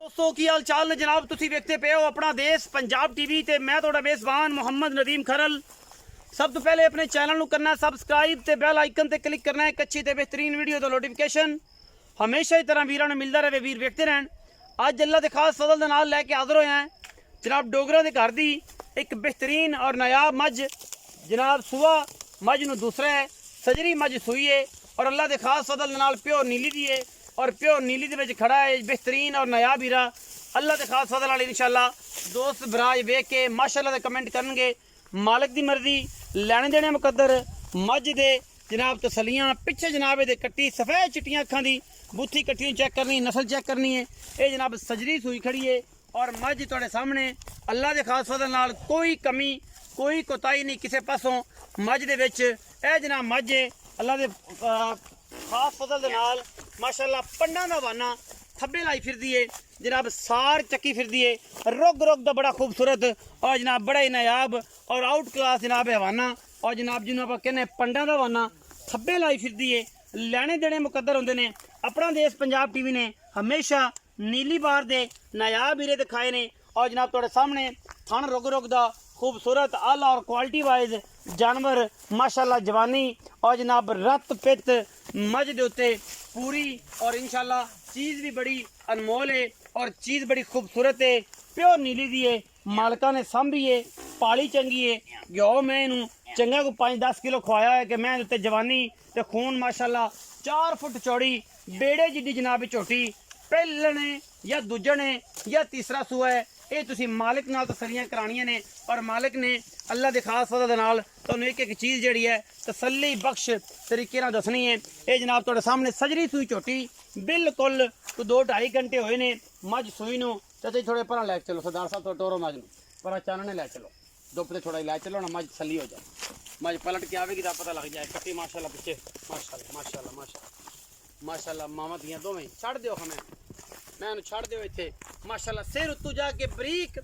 दोस्तों की हाल चाल ने जनाब तुसी देखते पे हो अपना देश पंजाब टीवी ते मैं थोड़ा मेजबान मोहम्मद नदीम खरल। सब तो पहले अपने चैनल को करना है सबसक्राइब ते बेल आइकन ते क्लिक करना है एक अच्छी ते बेहतरीन वीडियो तो नोटिफिकेशन हमेशा ही तरह वीरां मिलता रहे वीर देखते रहन। अज अल्लाह के खास फजल दे नाल लैके हाजिर होए हैं जनाब डोगरा के घर दी एक बेहतरीन और नायाब मझ जनाब सुबह मझ नूं दूसरा है सजरी मझ सूई है और अल्लाह के खास फजल दे नाल प्योर नीली दी है और प्योर नीली दे विच खड़ा है बेहतरीन और नायाब हीरा। अल्लाह के खास फजल नाल इंशाअल्लाह दोस्त बराज वेख के माशाअल्लाह दे कमेंट करनगे। मालिक दी मर्जी लैने देने मुकद्दर मझ दे जनाब तसलियां पिछे जनाब दे कट्टी सफेद चिट्टियां अखां दी बूथी कट्टी चेक करनी नस्ल चेक करनी है। ये जनाब सजरी सूई खड़ी है और मझ तुहाडे सामने अल्लाह के खास फजल नाल कोई कमी कोई कोताही नहीं किसी पासों मझ दे विच। ए जनाब मझ अल्लाह दे खास फजल दे नाल माशाअल्लाह पंडा दा वाना थब्बे लाई फिरदी है जनाब सार चक्की फिरदी है रुग रुग दा बड़ा खूबसूरत और जनाब बड़ा ही नायाब और आउट क्लास जनाब हवाना और जनाब जिन्होंने आप कहने पंडा दा वाना थब्बे लाई फिरदी है। लैने देने मुकद्दर होंदे ने। अपना देश पंजाब टीवी ने हमेशा नीली बार दे नायाब हीरे दिखाए ने और जनाब तुहाडे सामने थन रुग रुग दा खूबसूरत आला और क्वालिटी वाइज जानवर माशाअल्लाह जवानी और जनाब रत पित मझ दे उत्ते पूरी और इंशाअल्लाह चीज़ भी बड़ी अनमोल है और चीज़ बड़ी खूबसूरत है प्योर नीली दी है। मालका ने सांभी है पाली चंगी है घ्यो मैं इनू चंगा को 5-10 किलो खवाया है कि मैं उत्ते जवानी ते खून माशाअल्लाह 4 फुट चौड़ी बेड़े जिड्डी जनाब झोटी पहलने या दूजने या तीसरा सूआ है। ये तुसी मालिक नाल तसलियां करानियां ने और मालिक ने अल्लाह के खास फजल दे नाल तुहानूं एक एक चीज़ जिहड़ी है तसल्ली बख्श तरीके नाल दसनी है। ये जनाब तुहाडे सामने सजरी सूई झोटी बिल्कुल 2-2.5 घंटे होए ने मझ सूई नूं। चाचा जी थोड़े पर लै चलो सरदार साहब थोड़ा टोरो मझ नूं पर चानने लै चलो धुप ते थोड़ा लै चलो ना मझ तसल्ली हो जाए मझ पलट के आवेगी तो पता लग जाए कट्टी माशाअल्लाह पिछे माशाअल्लाह माशाअल्लाह माशाअल्लाह माशाअल्लाह मामा दियां दोवें छड़ दिओ हमें मैं छड़ दिओ इत्थे माशाअल्लाह सिर उत्तू जाके बरीक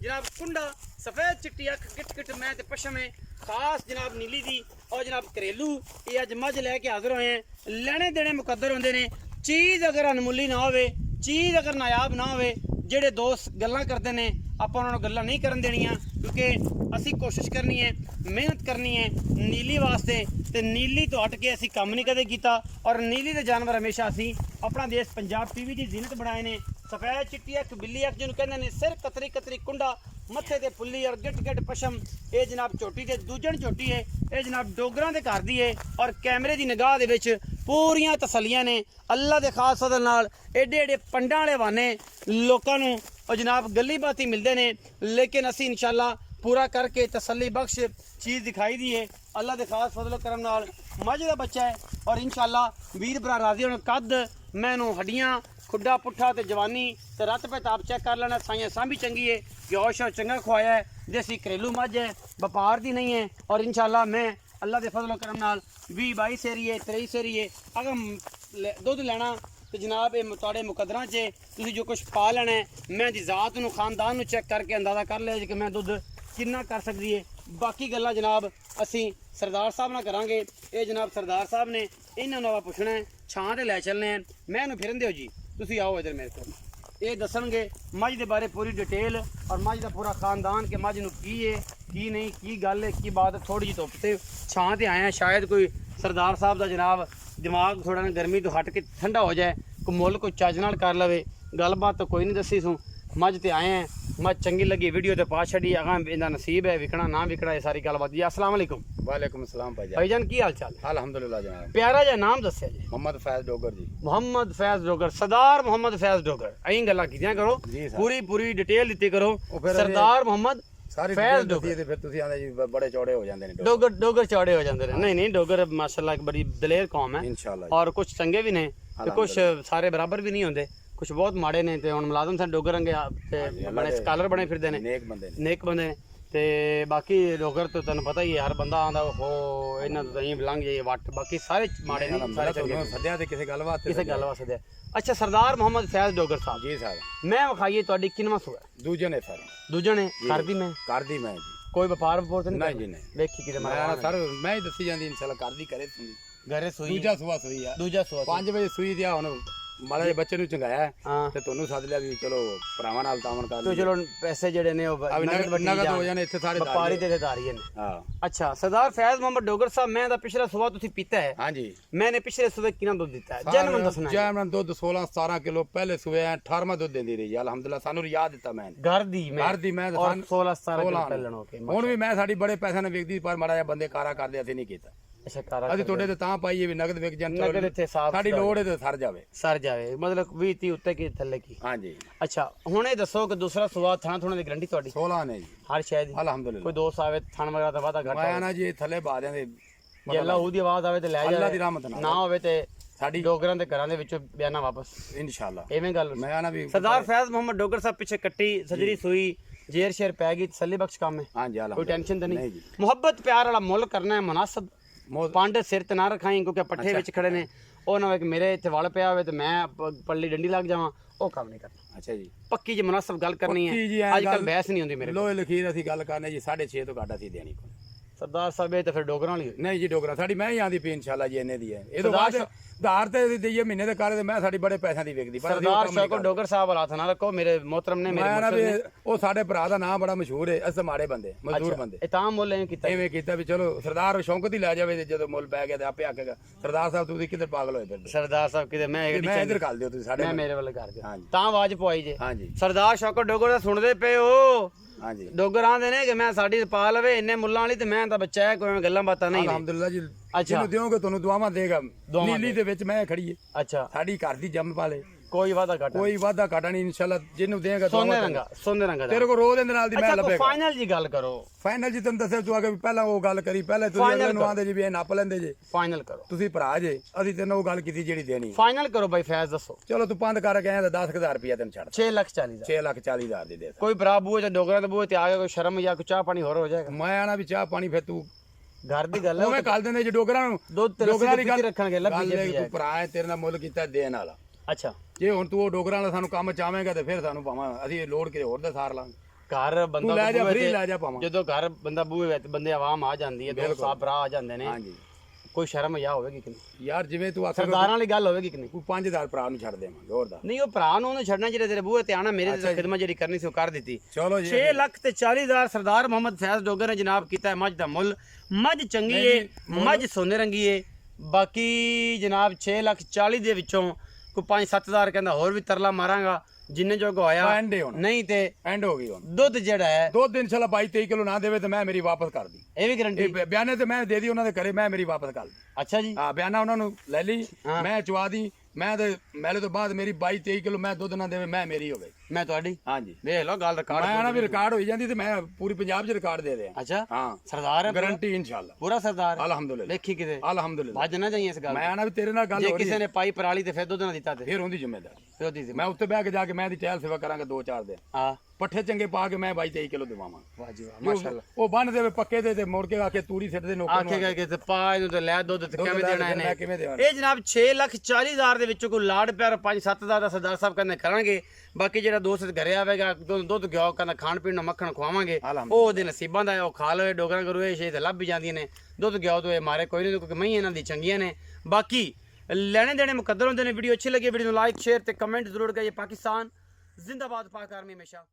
जनाब कुंडा सफेद चिट्टी अख गिट गिट मैं ते पशम है खास जनाब नीली दी और जनाब घरेलू ये अज मझ लैके हाजिर होए हैं। लैने देने मुकद्दर होंदे ने। चीज़ अगर अनमुली ना होवे चीज़ अगर नायाब ना होवे जेडे दोस्त गल्लां करते हैं आप उन्होंने गल्लां नहीं करन देनियां क्योंकि असी कोशिश करनी है मेहनत करनी है नीली वास्ते ते नीली तो हट के असी काम नहीं कदे कीता और नीली दे जानवर हमेशा असी अपना देश पंजाब टीवी की जीनत बनाए ने। सफेद चिट्टी अख बिल्ली अख जिन्होंने कहते हैं सिर कतरी कतरी कुंडा मत्थे ते पुल्ली और गिट गिट पशम ये जनाब झोटी ते दूजन झोटी है ये जनाब डोगरां दे घर दी है और कैमरे की निगाह दे विच पूरियां तसलियां ने। अल्लाह के खास फजल नाल एडे एडे पंडां वाले वाने लोकां नूं और जनाब गली बाती मिलते हैं लेकिन असी इंशाअल्लाह पूरा करके तसल्ली बख्श चीज़ दिखाई दी है। अल्लाह के खास फजल करम नाल मझ दा बच्चा है और इंशाअल्लाह वीर भरा राजी होने कद मैनू हड्डियां खुड्डा पुट्ठा ते जवानी ते रत पैताब चेक कर लेना साइयां सांभी चंगी है घ्यो शो चंगा खवाया है देसी घरेलू मझ है व्यापार दी नहीं है और इंशाअल्लाह मैं अल्लाह के फजल करम नाल 20-22 सेरी है 23 सेरी है अगर दुध लेना तो जनाब ये तुहाडे मुकद्दरां च तुसीं जो कुछ पा लेना है मैं दी जात नूं खानदान नूं चेक करके अंदाज़ा कर लिया कि मैं दुध किन्ना कर सकदी है। बाकी गल्लां जनाब असी सरदार साहब नाल करांगे। ये जनाब सरदार साहब ने इन्हां नूं पुछना है छां ते लै चलने हैं मैं इन्हूं फिरन दिओ जी तुसीं आओ इधर मेरे को ये दसणगे मझ दे बारे पूरी डिटेल और मझ दा पूरा खानदान के मझ नूं की है की नहीं की गल है की बात है। थोड़ी जी धुप ते छां ते आए हैं शायद कोई सरदार साहब दा जनाब दिमाग थोड़ा ना गर्मी तो हट के ठंडा हो जाए कोई मुल कोई चज नाल कर लवे गलबात तो कोई नहीं दसी सूँ मझ ते आए हैं मझ चंगी लगी वीडियो ते पा छड़ी अगां इहदा नसीब है विकना ना विकना ये सारी गलबात जी। अस्सलाम वालेकुम। वालेकुम सलाम भाईजान की हाल चाल? अल्हम्दुलिल्लाह जनाब। प्यारा जा नाम दस्या जी? मोहम्मद फैज डोगर जी। मोहम्मद फैज डोगर सरदार मोहम्मद फैज डोगर अं गल्लां कीतियां करो पूरी पूरी डिटेल दित्ती करो सरदार मोहम्मद सारी फैज डोगर ते फिर तुसी आंदे जी बड़े चौड़े हो जांदे ने डोगर डोगर चौड़े हो जाते हैं। नहीं नहीं डोगर माशाल्लाह एक बड़ी दलेर कौम है इंशाल्लाह और कुछ चंगे भी ने ते कुछ सारे बराबर भी नहीं होंगे कुछ बहुत माड़े ने ते हुण मुलाजम सन डोगर रंगे ते बड़े स्कॉलर बने फिरदे ने नेक बंदे ने ते बाकी डोगर तो तुहानूं पता ही है हर बंदा आंदा हो इन्हां तो अहीं लंघ जाइए वट बाकी सारे माड़े ने सारे चंगे सद्या ते किसे गलबात सद्या। अच्छा सरदार मोहम्मद फैज डोगर साहब जी साहब मैं विखाइए तुहाडी किनवां सूआ? दूजे ने सर दूजे ने कर दी मैं जी कोई व्यापार वपूर तो नहीं जी नहीं देखी किते मैं सर मैं ही दसी जांदी इंशाल्लाह कर दी करे तुंदी घरे सूई दूजा सुआ सुई है दूजा सूआ 5 बजे सुई दिया हुण ਮਾੜਾ ਜਿਹਾ ਬੱਚੇ ਨੂੰ ਚੰਗਾਇਆ ਹਾਂ ਤੇ ਤੁਹਾਨੂੰ ਸੱਦ ਲਿਆ ਵੀ ਚਲੋ ਭਰਾਵਾਂ ਨਾਲ ਤਾਮਨ ਕਰ ਤੇ ਚਲੋ ਪੈਸੇ ਜਿਹੜੇ ਨੇ ਉਹ ਨਗਦ ਹੋ ਜਾਣੇ ਇੱਥੇ ਸਾਰੇ ਵਪਾਰੀ ਤੇ ਧਾਰੀਏ ਨੇ ਹਾਂ ਅੱਛਾ ਸਰਦਾਰ ਫੈਜ਼ ਮੁਹੰਮਦ ਡੋਗਰ ਸਾਹਿਬ ਮੈਂ ਦਾ ਪਿਛਲਾ ਸਵੇਰ ਤੁਸੀਂ ਪੀਤਾ ਹੈ ਹਾਂਜੀ मैंने पिछले सुबह कितना दूध दिता है जैन दसना है ਜੈਮਨ ਦੁੱਧ 16 17 ਕਿਲੋ ਪਹਿਲੇ ਸੂਏ 18ਵਾਂ ਦੁੱਧ ਦਿੰਦੀ ਰਹੀ ਅਲਹਮਦੁਲਿਲਾ ਸਾਨੂੰ ਯਾਦ ਦਿੱਤਾ ਮੈਂ घर दी मैं ਘਰ ਦੀ ਮੈਂ और 16 17 किलो पहलन हो के ਹੁਣ ਵੀ ਮੈਂ ਸਾਡੀ ਬੜੇ ਪੈਸਿਆਂ ਨਾਲ ਵਿਕਦੀ ਪਰ ਮਾੜਾ ਜਿਹਾ ਬੰਦੇ ਕਾਰਾ ਕਰਦੇ ਅਸੀਂ ਨਹੀਂ ਕੀਤਾ अच्छा कारा ਅਸੀਂ ਤੁਹਾਡੇ ਤੇ ਤਾਂ ਪਾਈਏ ਵੀ ਨਗਦ ਵਿਕ ਜਾਣ नगद इथे साफ ਸਾਡੀ ਲੋੜ ਹੈ ਤੇ ਸਰ ਜਾਵੇ सर जावे मतलब 20 30 ਉੱਤੇ ਕੀ ਥੱਲੇ ਕੀ ਹਾਂਜੀ ਅੱਛਾ ਹੁਣ ਇਹ ਦੱਸੋ ਕਿ ਦੂਸਰਾ ਸਵਾਦ ਥਾਣਾ ਥੋਣੇ ਦੀ ਗਰੰਟੀ ਤੁਹਾਡੀ 16 ਨੇ ਜੀ ਹਰ ਸ਼ਾਇਦ ਹੀ ਅਲਹਮਦੁਲਿਲਾ ਕੋਈ ਦੋਸਤ ਆਵੇ ਥਾਣ ਵਗੈਰਾ ਦਾ ਵਾਦਾ ਘਟਾ ਮੈਂ ਨਾ ਜੀ ਥੱਲੇ ਬਾਦਿਆਂ ਦੇ ਜੇ ਅੱਲਾ ਉਹਦੀ ਆਵਾਜ਼ ਆਵੇ ਤੇ ਲੈ ਅੱਲਾ ਜਾਵੇ ਦੀ ਰਹਿਮਤ ਨਾਲ ਨਾ ਹੋਵੇ ਤੇ ਸਾਡੀ ਡੋਗਰਾਂ ਦੇ ਘਰਾਂ ਦੇ ਵਿੱਚੋਂ ਬਿਆਨਾ ਵਾਪਸ ਇਨਸ਼ਾਅੱਲਾ ਐਵੇਂ ਗੱਲ ਮੈਂ ਨਾ ਵੀ ਸਰਦਾਰ ਫੈਜ਼ ਮੁਹੰਮਦ ਡੋਗਰ ਸਾਹਿਬ ਪਿੱਛੇ ਕੱਟੀ ਸਜਰੀ ਸੂਈ ਜੇਰ ਸ਼ੇਰ ਪੈ ਗਈ ਤਸੱਲੀ ਬਖਸ਼ ਕੰਮ ਹੈ ਹਾਂਜੀ ਕੋਈ ਅਲਹਮਦੁਲਿਲਾ ਟੈਨਸ਼ਨ ਤਾਂ ਨਹੀਂ ਨਹੀਂ ਜੀ ਮੁਹੱਬਤ ਪਿਆਰ ਵਾਲਾ ਮੁੱਲ ਕਰਨਾ ਹੈ ਮੁਨਾਸਬ ਮੌਤ ਪਾਂਡੇ ਸਿਰ ਤੇ ਨਾ ਰਖਾਈ ਕਿਉਂਕਿ ਪੱਠੇ ਵਿੱਚ ਖੜੇ ਨੇ ਉਹ ਨਾ ਹੋਵੇ ਕਿ ਮੇਰੇ ਇੱਥੇ ਵਲ ਪਿਆ ਹੋਵੇ ਤੇ ਮੈਂ ਪੱਲੀ ਡੰਡੀ ਲੱਗ ਜਾਵਾਂ ਉਹ ਕੰਮ ਨਹੀਂ ਕਰਨਾ ਅੱਛਾ ਜੀ ਪੱਕੀ ਜੀ ਮੁਨਾਸਬ ਗੱਲ ਕਰਨੀ ਪੱਕੀ ਜੀ ਹੈ ਐਂ ਅੱਜ ਕੱਲ ਗੱਲ- ਬਹਿਸ ਨਹੀਂ ਹੁੰਦੀ ਮੇਰੇ ਕੋਲ ਲੋਹੇ ਲਖੀਰ ਅਸੀਂ ਗੱਲ ਕਰਨੇ ਜੀ 6.5 ਤੋਂ ਘੱਟ ਅਸੀਂ ਦੇਣੀ ਕੋਈ ਸਰਦਾਰ ਸਾਹਿਬ ਇਹ ਤਾਂ ਫਿਰ ਡੋਗਰਾਂ ਵਾਲੀ ਹੋਈ ਨਹੀਂ ਜੀ ਡੋਗਰਾ ਸਾਡੀ ਮੈਂ ਹੀ ਆਂਦੀ ਪਈ ਇਨਸ਼ਾਅੱਲਾ ਜੀ ਇੰਨੇ ਦੀ ਹੈ ਇਹ ਤੋਂ ਬਾਅਦ ਧਾਰ ਤੇ ਅਸੀਂ ਦਈਏ ਮਹੀਨੇ ਦੇ ਕਾਰੇ ਤੇ ਮੈਂ ਸਾਡੀ ਬੜੇ ਪੈਸਿਆਂ ਦੀ ਵਿਕਦੀ ਪਰ ਅਸੀਂ ਉਹ ਸਰਦਾਰ ਕੰਮ ਨਹੀਂ ਸ਼ੌਕਤ ਡੋਗਰ ਸਾਹਿਬ ਵਾਲਾ ਹੱਥ ਨਾ ਰੱਖੋ ਮੇਰੇ ਮੋਹਤਰਮ ਨੇ ਮੇਰੇ ਮੈਂ ਨਾ ਮੁਰਸ਼ਦ ਵੀ ਨੇ ਉਹ ਸਾਡੇ ਭਰਾ ਦਾ ਨਾਮ ਬੜਾ ਮਸ਼ਹੂਰ ਹੈ ਅਸੀਂ ਮਾੜੇ ਬੰਦੇ ਮਜ਼ਦੂਰ ਬੰਦੇ ਇਹ ਤਾਂ ਮੁੱਲ ਐਂ ਕੀਤਾ ਐਵੇਂ ਕੀਤਾ ਵੀ ਚਲੋ ਸਰਦਾਰ ਸ਼ੌਕਤ ਹੀ ਲੈ ਜਾਵੇ ਤੇ ਜਦੋਂ ਮੁੱਲ ਪੈ ਗਿਆ ਤੇ ਆਪੇ ਆਕੇਗਾ ਸਰਦਾਰ ਸਾਹਿਬ ਤੁਸੀਂ ਕਿੱਧਰ ਪਾਗਲ ਹੋਏ ਫਿਰਦੇ ਸਰਦਾਰ ਸਾਹਿਬ ਕਿਤੇ ਮੈਂ ਇਹ ਮੈਂ ਇੱਧਰ ਕਰ ਦਿਓ ਤੁਸੀਂ ਸਾਡੇ ਮੈਂ ਮੇਰੇ ਵੱਲ ਕਰ ਦਿਓ ਹਾਂਜੀ। ਤਾਂ ਆਵਾਜ਼ ਪਵਾਈ ਜੇ ਹਾਂਜੀ ਸਰਦਾਰ ਸ਼ੌਕਤ ਡੋਗਰ ਦਾ ਸੁਣਦੇ ਪਏ ਹੋ ਹਾਂਜੀ ਡੋਗਰ ਆਂਦੇ ਨੇ ਕਿ ਮੈਂ ਸਾਡੀ ਪਾ ਲਵੇ ਇੰਨੇ ਮੁੱਲਾਂ ਵਾਲੀ ਤੇ ਮੈਂ ਤਾਂ ਬੱਚਾ ਹੈ ਕੋਈ ਗੱਲਾਂ ਬਾਤਾਂ ਨਹੀਂ ਨੇ। ਅਲਹਮਦੁਲਿਲਾ ਜੀ ਅੱਛਾ। ਜਿਹਨੂੰ ਦਿਓਗੇ ਤੁਹਾਨੂੰ ਦੁਆਵਾਂ ਦੇਗਾ ਨੀਲੀ ਦੇ ਵਿੱਚ ਮੈਂ ਖੜੀ ਹੈ ਅੱਛਾ ਸਾਡੀ ਘਰ ਦੀ ਜੰਮ ਪਾਲੇ ਕੋਈ ਵਾਦਾ ਘਟਾ ਕੋਈ ਵਾਦਾ ਘਾਟਾ ਨਹੀਂ ਇਨਸ਼ਾਅੱਲਾ ਜਿਹਨੂੰ ਦੇਗਾ ਸੋਨੇ ਰੰਗਾ ਤੇਰੇ ਕੋ ਰੋਜ਼ ਦੇ ਨਾਲ ਦੀ ਮੈਂ ਅੱਛਾ ਲੱਭੇਗਾ ਫਾਈਨਲ ਜੀ ਗੱਲ ਕਰੋ ਫਾਈਨਲ ਜੀ ਤੁਹਾਨੂੰ ਦੱਸਿਆ ਤੂੰ ਆ ਕੇ ਵੀ ਪਹਿਲਾਂ ਉਹ ਗੱਲ ਕਰੀ ਪਹਿਲਾਂ ਤੁਸੀਂ Final ਅਗਲੇ ਨੂੰ ਆਂਦੇ ਜੀ ਵੀ ਇਹ ਨੱਪ ਲੈਂਦੇ ਜੇ ਫਾਈਨਲ ਕਰੋ ਤੁਸੀਂ ਭਰਾ ਜੇ ਅਸੀਂ ਤੈਨੂੰ ਉਹ ਗੱਲ ਕੀਤੀ ਜਿਹੜੀ ਦੇਣੀ ਫਾਈਨਲ ਕਰੋ ਬਾਈ ਫੈਜ਼ ਦੱਸੋ ਚਲੋ ਤੂੰ ਪੰਦ ਕਰ ਕੇ ਆਇਆ ਤਾਂ 10000 ਰੁਪਇਆ ਤੈਨੂੰ ਛੱਡ 6,40,000 6,40,000 ਦੀ ਦੇ ਦੇ ਕੋਈ ਭਰਾ ਬੂਏ ਜਾਂ ਡੋਗਰਾਂ ਦੇ ਬੂਏ ਤੇ ਆ ਗਿਆ ਕੋਈ ਸ਼ਰਮ ਜਾਂ ਕੋਈ ਚਾਹ ਪਾਣੀ ਹੋਰ ਹੋ ਜਾਏਗਾ ਮੈਂ ਆਣਾ ਵੀ ਚਾਹ ਪਾਣੀ ਫਿਰ ਤੂੰ ਘਰ ਦੀ ਗੱਲ ਹੈ ਉਵੇਂ ਕਰ ਦਿੰਦੇ ਜੇ ਡੋਗਰਾਂ ਨੂੰ ਦੁੱਧ ਤੇ ਡੋਗਰਾਂ ਦੀ ਲੱਸੀ ਗੱਲ ਰੱਖਣਗੇ ਲੱਭੀ ਗੱਲ ਹੈ ਜੇ ਕਿ ਤੂੰ ਭਰਾ ਹੈ ਤੇਰੇ ਨਾਲ ਮੁੱਲ ਕੀਤਾ ਦੇਣ ਵਾਲਾ ਅੱਛਾ ਜੇ ਹੁਣ ਤੂੰ ਉਹ ਡੋਗਰਾਂ ਵਾਲਾ ਸਾਨੂੰ ਕੰਮ ਚਾਹਵੇਂਗਾ ਤੇ ਫਿਰ ਸਾਨੂੰ ਭਾਵਾਂ ਅਸੀਂ ਲੋੜ ਕਿਤੇ ਹੋਰ ਦਾ ਸਾਰ ਲਾਂਗੇ ਘਰ ਤੂੰ ਬੰਦਾ ਲੈ ਜਾ ਬੂਹੇ ਫਰੀ ਤੇ- ਲੈ ਜਾ ਭਾਵਾਂ ਜਦੋਂ ਘਰ ਬੰਦਾ ਬੂਹੇ ਵਿੱਚ ਬੰਦੇ ਆਵਾਮ ਆ ਜਾਂਦੀ ਹੈ ਦੋ ਸਾਹ ਭਰਾ ਆ ਜਾਂਦੇ ਨੇ ਹਾਂਜੀ ਕੋਈ ਸ਼ਰਮ ਜਾਂ ਹੋਵੇਗੀ ਕਿ ਨਹੀਂ ਯਾਰ ਜਿਵੇਂ ਤੂੰ ਆਖਰ ਸਰਦਾਰਾਂ ਵਾਲੀ ਗੱਲ ਹੋਵੇਗੀ ਕਿ ਨਹੀਂ ਕੋਈ 5000 ਭਰਾ ਨੂੰ ਛੱਡ ਦੇਵਾਂਗੇ ਹੋਰ ਦਾ ਨਹੀਂ ਉਹ ਭਰਾ ਨੂੰ ਉਹਨੇ ਛੱਡਣਾ ਜਿਹੜੇ ਤੇਰੇ ਬੂਹੇ ਤੇ ਆਣਾ ਮੇਰੇ ਤੇ ਖਿਦਮਤ ਜਿਹੜੀ ਕਰਨੀ ਸੀ ਉਹ ਕਰ ਦਿੱਤੀ ਚਲੋ ਜੀ 6 ਲੱਖ ਤੇ 40,000 ਸਰਦਾਰ ਮੁਹੰਮਦ ਫੈਜ਼ ਡੋਗਰ ਨੇ ਜਨਾਬ ਕੀਤਾ ਹੈ ਮੱਝ ਦਾ ਮੁੱਲ ਮੱਝ ਚੰਗੀ ਏ ਮੱਝ ਸੋਨੇ ਰੰਗੀ ਏ ਬਾਕੀ ਜਨਾਬ 6 ਲੱਖ 40 ਦੇ ਵਿੱਚੋਂ ਕੋਈ 5-7,000 ਕਹਿੰਦਾ ਹੋਰ ਵੀ ਤਰਲਾ ਮਾਰਾਂਗਾ ਜਿੰਨੇ ਜੋ ਹੋਇਆ ਐਂਡ ਹੁਣ ਨਹੀਂ ਤੇ ਐਂਡ ਹੋ ਗਈ ਹੁਣ ਦੁੱਧ ਜਿਹੜਾ ਹੈ ਦੋ ਦਿਨ ਇਨਸ਼ਾਅੱਲਾ 22-23 ਕਿਲੋ ਨਾ ਦੇਵੇ ਤੇ ਮੈਂ ਮੇਰੀ ਵਾਪਸ ਕਰ ਦੀ ਇਹ ਵੀ ਗਰੰਟੀ ਇਹ ਬਿਆਨੇ ਤੇ ਮੈਂ ਦੇ ਦੀ ਉਹਨਾਂ ਦੇ ਘਰੇ ਮੈਂ ਮੇਰੀ ਵਾਪਸ ਕਰ ਦੀ ਅੱਛਾ ਜੀ ਹਾਂ ਬਿਆਨਾ ਉਹਨਾਂ ਨੂੰ ਲੈ ਲਈ ਮੈਂ ਚਵਾ ਦੀ ਮੈਂ ਤੇ ਮੈਲੇ ਤੋਂ ਬਾਅਦ ਮੇਰੀ 22-23 ਕਿਲੋ ਮੈਂ ਦੁੱਧ ਨਾ ਦੇਵੇ ਮੈਂ ਮੇਰੀ ਹੋਵੇ ਮੈਂ ਤੁਹਾਡੀ ਹਾਂਜੀ ਵੇਖ ਲਓ ਗੱਲ ਰਿਕਾਰਡ ਮੈਂ ਨਾ ਵੀ ਰਿਕਾਰਡ ਹੋਈ ਜਾਂਦੀ ਤੇ ਮੈਂ ਪੂਰੀ ਪੰਜਾਬ 'ਚ ਰਿਕਾਰਡ ਦੇ ਦਿਆਂ ਅੱਛਾ ਹਾਂ ਸਰਦਾਰ ਹੈ ਗਾਰੰਟੀ ਇਨਸ਼ਾਅੱਲਾ ਪੂਰਾ ਸਰਦਾਰ ਅਲਹਮਦੁਲਿਲਾ ਵੇਖੀ ਕਿਤੇ ਅਲਹਮਦੁਲਿਲਾ ਭੱਜ ਨਾ ਜਾਈਏ ਇਸ ਗੱਲ ਮੈਂ ਨਾ ਵੀ ਤੇਰੇ ਨਾਲ ਗੱਲ ਜੇ ਹੋ ਰਹੀ ਕਿਸੇ ਨੇ ਪਾਈ ਪਰਾਲੀ ਤੇ ਫਿਰ ਦੁੱਧ ਨਾ ਦਿੱਤਾ ਤੇ ਫਿਰ ਉਹਦੀ ਜ਼ਿੰਮੇਦਾਰੀ ਫਿਰ ਉਹਦੀ ਜ਼ਿੰਮੇਵਾਰੀ। ਮੈਂ ਉੱਤੇ ਬਹਿ ਕੇ ਜਾ ਕੇ ਮੈਂ ਦੀ ਟਹਿਲ ਸੇਵਾ ਕਰਾਂਗਾ 2-4 ਦਿਨ ਹਾਂ ਪੱਠੇ ਚੰਗੇ ਪਾ ਕੇ ਮੈਂ 22-23 ਕਿਲੋ ਦੇਵਾਵਾਂ ਵਾਹ ਜੀ ਵਾਹ ਮਾਸ਼ਾਅੱਲਾ ਉਹ ਬੰਨ ਦੇਵੇ ਪੱਕੇ ਦੇ ਤੇ ਮੁੜ ਕੇ ਆ ਕੇ ਤੂੜੀ ਸਿੱਟ ਦੇ ਨੌਕਰ ਨੂੰ ਆਖੇਗਾ ਕਿ ਤੇ ਪਾ ਇਹਨੂੰ ਤੇ ਲੈ ਦੁੱਧ ਤੇ ਕਿਵੇਂ ਲੈ ਦੇਣਾ ਕੇ ਮੈਂ ਇਹਨੇ ਕਿਵੇਂ ਦੇਵਾਂ ਇਹ ਜਨਾਬ 6,40,000 ਦੇ ਵਿੱਚੋਂ ਕੋਈ ਲਾੜ ਪਿਆਰ 5-7,000 ਦਾ ਸਰਦਾਰ ਸਾਹਿਬ ਕਹਿੰਦੇ ਕਰਾਂਗੇ ਬਾਕੀ ਜਿਹੜਾ ਦੋਸਤ ਘਰੇ ਆਵੇਗਾ ਦੁੱਧ ਘਿਓ ਕਹਿੰਦਾ ਖਾਣ ਪੀਣ ਨੂੰ ਮੱਖਣ ਖਵਾਵਾਂਗੇ ਉਹ ਉਹਦੇ ਨਸੀਬਾਂ ਦਾ ਉਹ ਖਾ ਲਵੇ ਡੋਗਰਾਂ ਕਰੂ ਇਹ ਸ਼ੇ ਤੇ ਲੱਭ ਵੀ ਜਾਂਦੀਆਂ ਨੇ ਦੁੱਧ ਘਿਓ ਤੋਂ ਇਹ ਮਾਰੇ ਕੋਈ ਨਹੀਂ ਕਿਉਂਕਿ ਮਈ ਇਹਨਾਂ ਦੀ ਚੰਗੀਆਂ ਨੇ ਬਾਕੀ ਲੈਣੇ ਦੇਣੇ ਮੁਕੱਦਰ ਹੁੰਦੇ ਨੇ ਵੀਡੀਓ ਅੱਛੀ ਲੱਗੀ ਵੀਡੀਓ ਨੂੰ ਲਾਈਕ ਸ਼ੇਅਰ ਤੇ ਕਮੈਂਟ ਜ਼ਰੂਰ ਕਰਿਏ ਪਾਕਿਸਤਾਨ ਜ਼ਿੰਦਾਬਾਦ ਪਾਕ ਆਰਮੀ ਹਮੇਸ਼ਾ